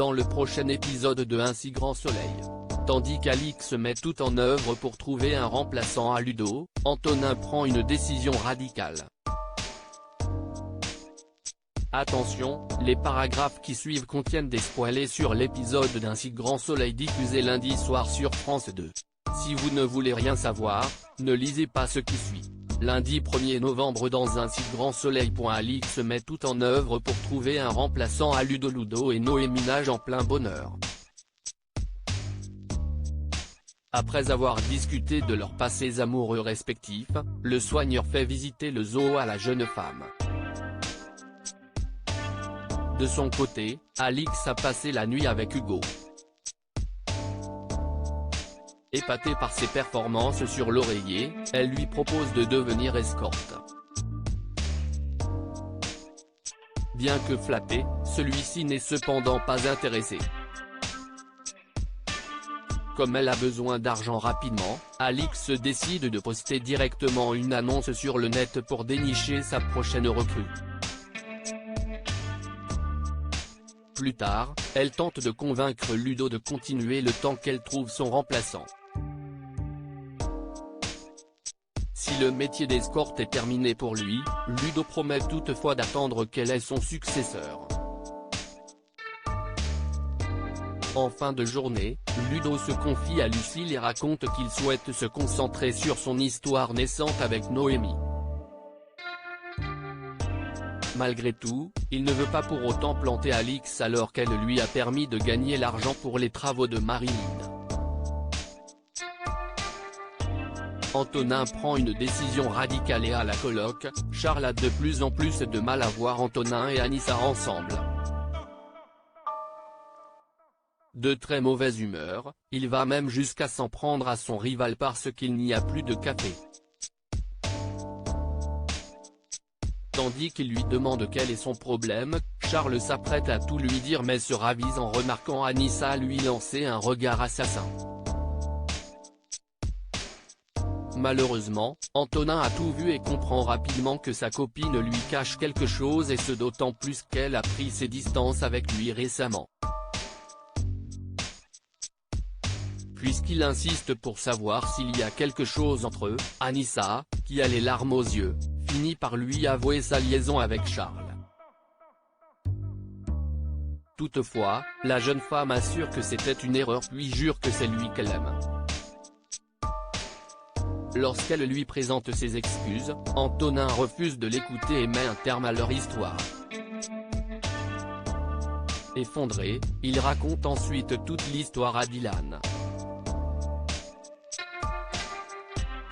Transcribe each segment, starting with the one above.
dans le prochain épisode de Un si grand soleil. Tandis qu'Alix met tout en œuvre pour trouver un remplaçant à Ludo, Antonin prend une décision radicale. Attention, les paragraphes qui suivent contiennent des spoilers sur l'épisode d'Un si grand soleil diffusé lundi soir sur France 2. Si vous ne voulez rien savoir, ne lisez pas ce qui suit. Lundi 1er novembre dans Un si grand soleil. Alix met tout en œuvre pour trouver un remplaçant à Ludo. Ludo et Noémie nagent en plein bonheur. Après avoir discuté de leurs passés amoureux respectifs, le soigneur fait visiter le zoo à la jeune femme. De son côté, Alix a passé la nuit avec Hugo. Épatée par ses performances sur l'oreiller, elle lui propose de devenir escorte. Bien que flatté, celui-ci n'est cependant pas intéressé. Comme elle a besoin d'argent rapidement, Alix décide de poster directement une annonce sur le net pour dénicher sa prochaine recrue. Plus tard, elle tente de convaincre Ludo de continuer le temps qu'elle trouve son remplaçant. Si le métier d'escorte est terminé pour lui, Ludo promet toutefois d'attendre qu'elle ait son successeur. En fin de journée, Ludo se confie à Lucille et raconte qu'il souhaite se concentrer sur son histoire naissante avec Noémie. Malgré tout, il ne veut pas pour autant planter Alix alors qu'elle lui a permis de gagner l'argent pour les travaux de Marilyn. Antonin prend une décision radicale et à la coloc, Charles a de plus en plus de mal à voir Antonin et Anissa ensemble. De très mauvaise humeur, il va même jusqu'à s'en prendre à son rival parce qu'il n'y a plus de café. Tandis qu'il lui demande quel est son problème, Charles s'apprête à tout lui dire mais se ravise en remarquant Anissa lui lancer un regard assassin. Malheureusement, Antonin a tout vu et comprend rapidement que sa copine lui cache quelque chose et ce d'autant plus qu'elle a pris ses distances avec lui récemment. Puisqu'il insiste pour savoir s'il y a quelque chose entre eux, Anissa, qui a les larmes aux yeux, finit par lui avouer sa liaison avec Charles. Toutefois, la jeune femme assure que c'était une erreur puis jure que c'est lui qu'elle aime. Lorsqu'elle lui présente ses excuses, Antonin refuse de l'écouter et met un terme à leur histoire. Effondré, il raconte ensuite toute l'histoire à Dylan.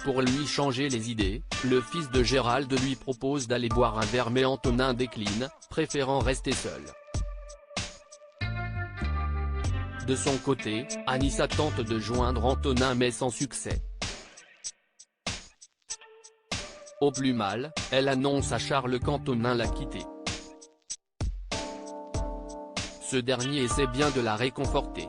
Pour lui changer les idées, le fils de Gérald lui propose d'aller boire un verre mais Antonin décline, préférant rester seul. De son côté, Anissa tente de joindre Antonin mais sans succès. Au plus mal, elle annonce à Charles qu'Antonin l'a quitté. Ce dernier essaie bien de la réconforter.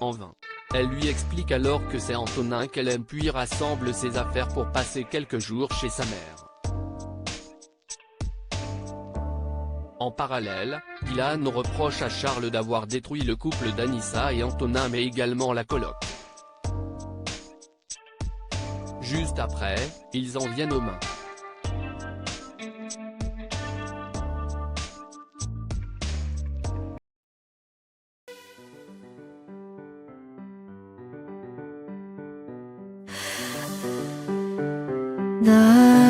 En vain. Elle lui explique alors que c'est Antonin qu'elle aime puis rassemble ses affaires pour passer quelques jours chez sa mère. En parallèle, Dylan reproche à Charles d'avoir détruit le couple d'Anissa et Antonin mais également la coloc. Juste après, ils en viennent aux mains. 나